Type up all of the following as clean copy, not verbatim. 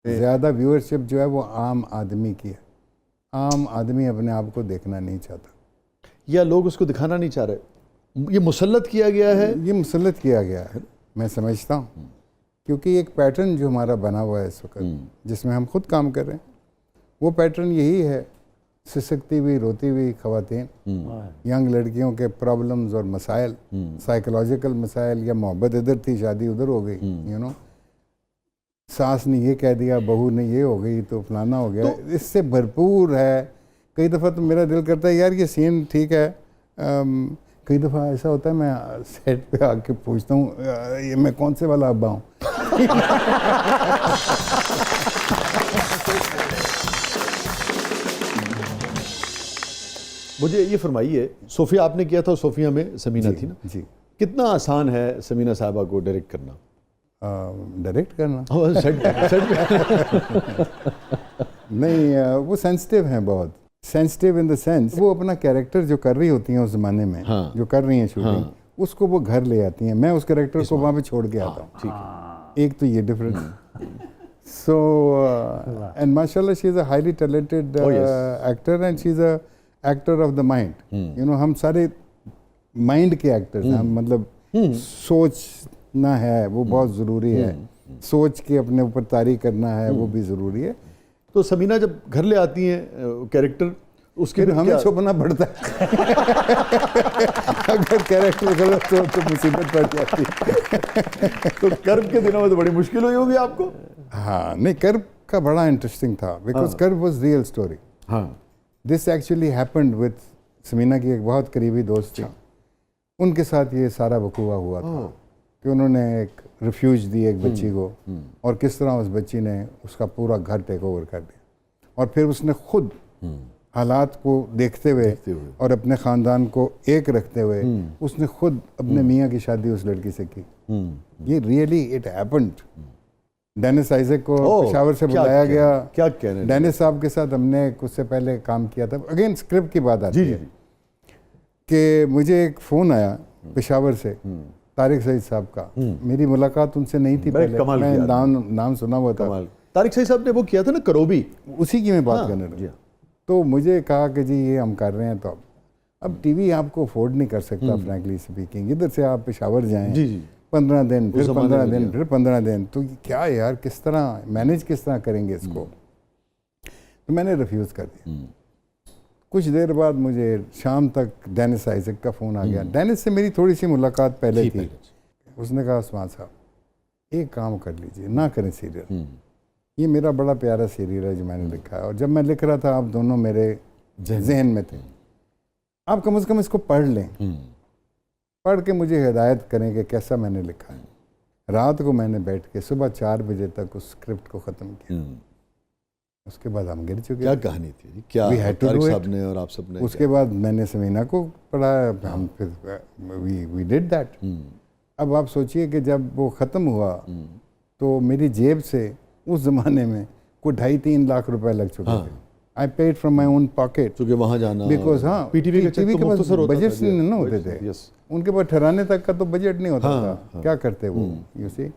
ज़्यादा व्यूअरशिप जो है वो आम आदमी की है। आम आदमी अपने आप को देखना नहीं चाहता, या लोग उसको दिखाना नहीं चाह रहे, ये मुसल्लत किया गया है। ये मुसल्लत किया गया है, मैं समझता हूँ, क्योंकि एक पैटर्न जो हमारा बना हुआ है इस वक्त, जिसमें हम खुद काम कर रहे हैं, वो पैटर्न यही है। सिसकती हुई रोती हुई ख़वातीन, यंग लड़कियों के प्रॉब्लम्स और मसाइल, साइकोलॉजिकल मसाइल, या मोहब्बत इधर थी शादी उधर हो गई, यू नो, सास ने ये कह दिया, बहू ने ये हो गई तो फलाना हो गया, तो इससे भरपूर है। कई दफ़ा तो मेरा दिल करता है यार ये सीन ठीक है, कई दफ़ा ऐसा होता है मैं सेट पे आके पूछता हूँ ये मैं कौन से वाला अब्बा हूँ। मुझे ये फरमाइए, सोफिया आपने किया था, सोफिया में समीना थी ना जी। कितना आसान है समीना साहबा को डायरेक्ट करना? डायरेक्ट करना नहीं, वो सेंसिटिव हैं, बहुत सेंसिटिव इन द सेंस वो अपना कैरेक्टर जो कर रही होती हैं उस ज़माने में, हाँ, जो कर रही हैं शूटिंग, हाँ, उसको वो घर ले आती हैं, मैं उस कैरेक्टर को वहाँ पे छोड़ के आता हूँ। ठीक है, एक तो ये डिफरेंस। सो एंड माशाल्लाह she is a highly talented actor and she is a actor of the mind, you know, हम सारे माइंड के एक्टर्स हैं, मतलब सोचना है वो बहुत ज़रूरी है, सोच के अपने ऊपर तारी करना है वो भी ज़रूरी है। तो समीना जब घर ले आती हैं कैरेक्टर, उसके फिर हमें छुपना पड़ता है। अगर कैरेक्टर गलत हो तो मुसीबत पड़ जाती है। तो कर्ब के दिनों में तो बड़ी मुश्किल हुई होगी आपको? हाँ, नहीं, कर्ब का बड़ा इंटरेस्टिंग था, because curb was real story. हाँ, this actually happened with Samina की एक बहुत करीबी दोस्त थी, उनके साथ ये सारा वकूआ हुआ था कि उन्होंने एक रिफ्यूज दी एक बच्ची को, और किस तरह उस बच्ची ने उसका पूरा घर टेक ओवर कर दिया, और फिर उसने खुद हालात को देखते हुए और अपने ख़ानदान को एक रखते हुए उसने खुद अपने मियाँ की शादी उस लड़की से की। ये really it happened. Dennis Isaac को पेशावर से बुलाया गया। क्या कह रहे हैं? डेनिस साहब के साथ हमने उससे पहले काम किया था। अगेन स्क्रिप्ट की बात आती है कि मुझे एक फ़ोन आया पेशावर से तारिक सईद साहब का, मेरी मुलाकात उनसे नहीं थी पहले, मैं नाम सुना हुआ था। तारिक सईद साहब ने वो किया था ना करोबी, उसी की मैं बात करने लगा। तो मुझे कहा कि जी ये हम कर रहे हैं, तो अब टीवी आपको अफोर्ड नहीं कर सकता फ्रैंकली स्पीकिंग, इधर से आप पेशावर जाएं 15 दिन, फिर 15 दिन, फिर 15 दिन, तो क्या यार किस तरह मैनेज किस तरह करेंगे इसको। तो मैंने रिफ्यूज़ कर दिया। कुछ देर बाद मुझे शाम तक डेनिस आइजक का फ़ोन आ गया। डेनिस से मेरी थोड़ी सी मुलाकात पहले थी। उसने कहा उस्मान साहब एक काम कर लीजिए, ना करें सीरियल, ये मेरा बड़ा प्यारा सीरियल है जो मैंने लिखा है, और जब मैं लिख रहा था आप दोनों मेरे जहन में थे, आप कम से कम इसको पढ़ लें, पढ़ के मुझे हिदायत करें कि कैसा मैंने लिखा है। रात को मैंने बैठ के सुबह 4 बजे तक उस स्क्रिप्ट को ख़त्म किया। उसके बाद हम गिर चुके। क्या कहानी थी, क्या तारिक साहब ने और आप सब ने? उसके बाद मैंने समीना को पढ़ाया, हम फिर वी डिड दैट। अब आप सोचिए कि जब वो ख़त्म हुआ तो मेरी जेब से उस ज़माने में कोई 2.5-3 लाख रुपए लग चुके थे। I paid from my own pocket, क्योंकि वहाँ जाना, बिकॉज हाँ पीटीवी के पास बजट नहीं होते थे, उनके पास ठहराने तक का तो बजट नहीं होता था। क्या करते वो, यू सी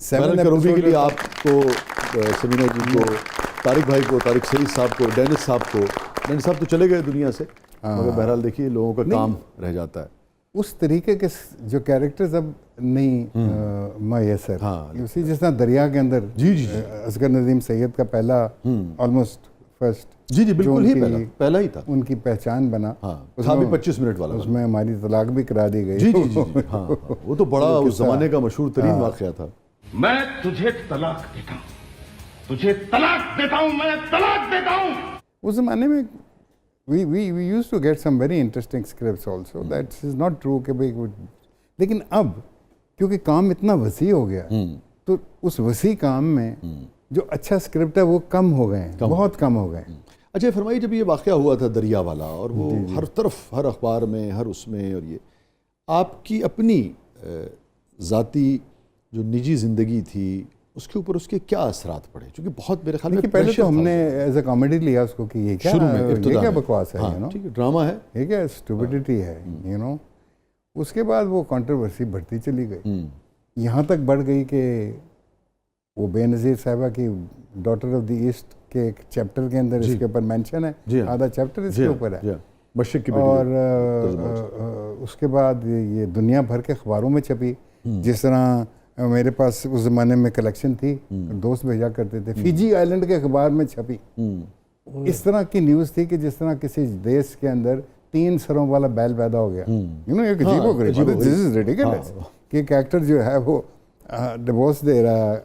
7 करोड़ के लिए आपको, समीना जी को, तारिक भाई को, तारिक सईद साहब को, डेनिस साहब को, डेनिस साहब तो चले गए दुनिया से, मगर बहरहाल देखिए लोगों का काम रह जाता है। उस तरीके के जो कैरेक्टर्स अब नहीं मैसर, उसी जिस तरह दरिया के अंदर असगर नदीम सैयद का पहला ऑलमोस्ट फर्स्ट, जी बिल्कुल ही पहला ही था, उनकी पहचान बना। था भी 25 मिनट वाला, उसमें हमारी तलाक भी करा दी गई। जी वो तो बड़ा उस जमाने का मशहूर तरीन वाक़या था। मैं तुझे तलाक देता हूँ, तुझे तलाक देता हूँ, मैं तलाक देता हूँ। उस जमाने में we used to get some very interesting scripts also. That is not true कि भाई, लेकिन अब क्योंकि काम इतना वसी हो गया तो उस वसी काम में जो अच्छा स्क्रिप्ट है वो कम हो गए हैं, बहुत कम हो गए। अच्छा फरमाइए, जब ये वाक़या हुआ था दरिया वाला, और वो हर तरफ, हर अखबार में, हर उसमें, और ये आपकी अपनी ज़ाती जो निजी ज़िंदगी थी उसके ऊपर उसके क्या असरात पड़े? क्योंकि बहुत मेरे ख्याल में पहले तो हमने एज अ कॉमेडी लिया उसको कि ये क्या, शुरू में ये क्या बकवास है, यू नो, ठीक है, ड्रामा है, ये क्या स्टूपिडिटी है, यू नो। उसके बाद वो कंट्रोवर्सी बढ़ती चली गई, यहाँ तक बढ़ गई कि वो बेनज़ीर साहिबा की डॉटर ऑफ द ईस्ट के एक चैप्टर के अंदर इसके ऊपर मेंशन है, आधा चैप्टर इसके ऊपर है। मशरिक़ की और उसके बाद ये दुनिया भर के अखबारों में छपी। जिस तरह मेरे पास उस ज़माने में कलेक्शन थी, दोस्त भेजा करते थे, फिजी आइलैंड के अखबार में छपी। इस तरह की न्यूज़ थी कि जिस तरह किसी देश के अंदर 3 सरों वाला बैल पैदा हो गया। यू नो, एक अजीब, दिस इज रिडिकुलस कि एक एक्टर जो है वो डिवोर्स दे रहा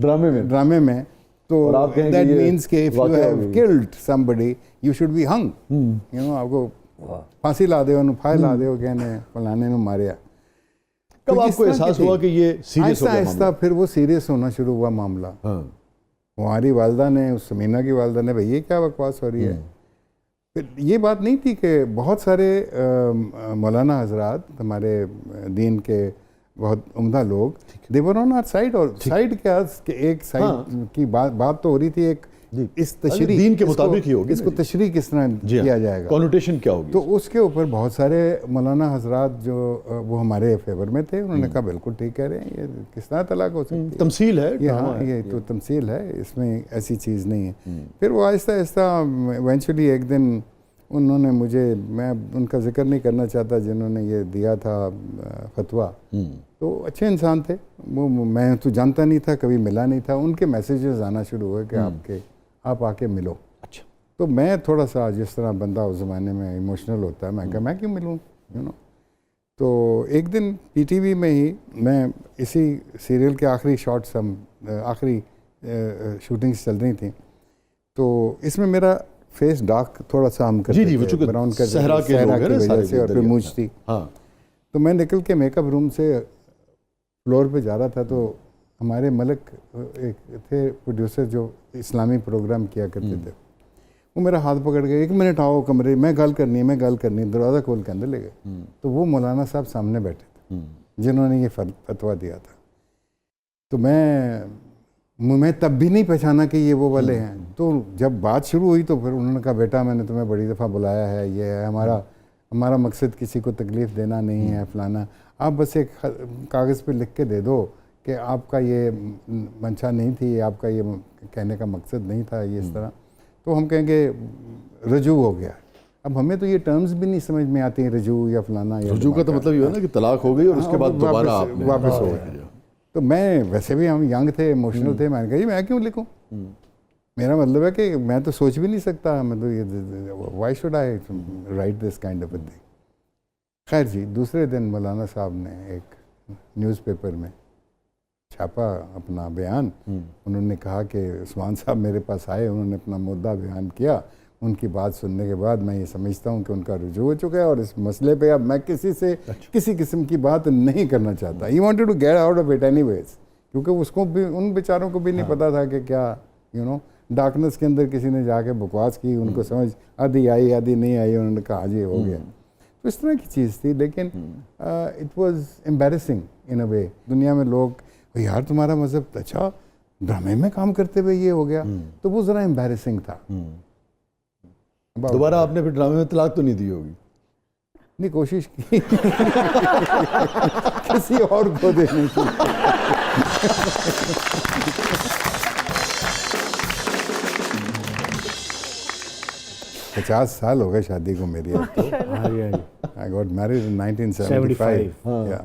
ड्रामे में, तो दैट मीन्स कि if you have killed somebody you should be hung. You know, आपको फांसी ला दे, फांसी ला दे, कहने फलाने ने मारिया। कब आपको एहसास हुआ कि ये सीरियस हो गया? आहिस्ता फिर वो सीरियस होना शुरू हुआ मामला। हमारी वालदा ने, उस समीना की वालदा ने, भाई ये क्या बकवास हो रही है। फिर ये बात नहीं थी कि बहुत सारे मौलाना हजरात, हमारे दीन के बहुत उम्दा लोग, दे वर ऑन आवर साइड। और साइड क्या, एक साइड की बात तो हो रही थी, एक इस तशरीह दीन के मुताबिक ही होगी, इसको तशरीह किस तरह किया जाएगा, कॉनोटेशन क्या होगी, तो उसके ऊपर बहुत सारे मौलाना हजरात जो वो हमारे फेवर में थे, उन्होंने कहा बिल्कुल ठीक कह रहे हैं, ये किस तरह तलाक हो सकती है, तमसील है, ये तो तमसील है, इसमें ऐसी चीज़ नहीं है। फिर वो आहिस्ता आहिस्ता इवेंचुअली एक दिन उन्होंने मुझे, मैं उनका जिक्र नहीं करना चाहता, जिन्होंने ये दिया था फतवा, तो अच्छे इंसान थे वो, मैं तो जानता नहीं था, कभी मिला नहीं था, उनके मैसेजेस आना शुरू हुए कि आप आके मिलो। अच्छा, तो मैं थोड़ा सा, जिस तरह बंदा उस ज़माने में इमोशनल होता है, मैं कहा मैं क्यों मिलूँ, यू नो। तो एक दिन पीटीवी में ही, मैं इसी सीरियल के आखिरी शॉट्स, हम आखिरी शूटिंग्स चल रही थी, तो इसमें मेरा फेस डार्क थोड़ा सा हम करते थे, ब्राउन कर सहरा की वजह से, और फिर मूंछ थी। तो मैं निकल के मेकअप रूम से फ्लोर पे जा रहा था, तो हमारे मलक एक थे प्रोड्यूसर जो इस्लामी प्रोग्राम किया करते थे, वो मेरा हाथ पकड़ के 1 मिनट आओ कमरे में, गल करनी है, दरवाज़ा खोल के अंदर ले गए। तो वो मौलाना साहब सामने बैठे थे जिन्होंने ये फतवा दिया था। तो मैं तब भी नहीं पहचाना कि ये वो वाले हैं। तो जब बात शुरू हुई तो फिर उन्होंने कहा, बेटा मैंने तुम्हें बड़ी दफ़ा बुलाया है, ये है हमारा मकसद किसी को तकलीफ़ देना नहीं है, फलाना, आप बस एक कागज़ पे लिख के दे दो कि आपका ये मंशा नहीं थी, आपका ये कहने का मकसद नहीं था, ये इस तरह, तो हम कहेंगे रजू हो गया। अब हमें तो ये टर्म्स भी नहीं समझ में आती हैं, रजू या फलाना। रजू का तो मतलब ये है ना कि तलाक हो गई और उसके बाद दोबारा वापस हो गया। तो मैं, वैसे भी हम यंग थे, इमोशनल थे, मैंने कहा जी मैं क्यों लिखूं, मेरा मतलब है कि मैं तो सोच भी नहीं सकता, मैं तो ये why should I right this kind of a thing. खैर जी, दूसरे दिन मौलाना साहब ने एक न्यूज़पेपर में छापा अपना बयान। उन्होंने कहा कि उस्मान साहब मेरे पास आए, उन्होंने अपना मुद्दा बयान किया। उनकी बात सुनने के बाद मैं ये समझता हूँ कि उनका रुजू हो चुका है और इस मसले पे अब मैं किसी से किसी किस्म की बात नहीं करना चाहता। He wanted to get out of it anyways, क्योंकि उसको भी, उन बेचारों को भी नहीं पता था कि क्या, यू नो, डार्कनेस के अंदर किसी ने जाके बकवास की, उनको समझ आधी आई आधी नहीं आई, उन्होंने कहा जी हो गया। तो इस तरह की चीज़ थी, लेकिन इट वाज एम्बैरेसिंग इन अ वे। दुनिया में लोग, यार तुम्हारा मज़हब, अच्छा ड्रामे में काम करते हुए ये हो गया, तो वो ज़रा एम्बैरेसिंग था। दोबारा आपने फिर ड्रामे में तलाक तो नहीं दी होगी? नहीं, कोशिश की किसी और को देने की। 50 साल हो गए शादी को मेरी। I got married in 1975। या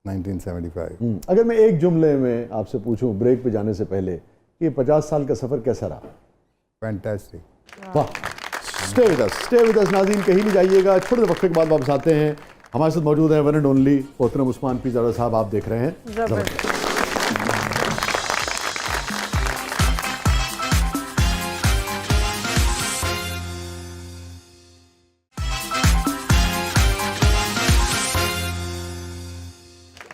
1975। अगर मैं एक जुमले में आपसे पूछूं ब्रेक पे जाने से पहले कि 50 साल का सफ़र कैसा रहा? फैंटास्टिक। वाह। स्टे विद अस नाज़रीन, कहीं नहीं जाइएगा, छोटे से वक्फे के बाद वापस आते हैं। हमारे साथ मौजूद है वन एंड ओनली मोहतरम उस्मान पीर ज़रदार साहब, आप देख रहे हैं ज़बरदस्त।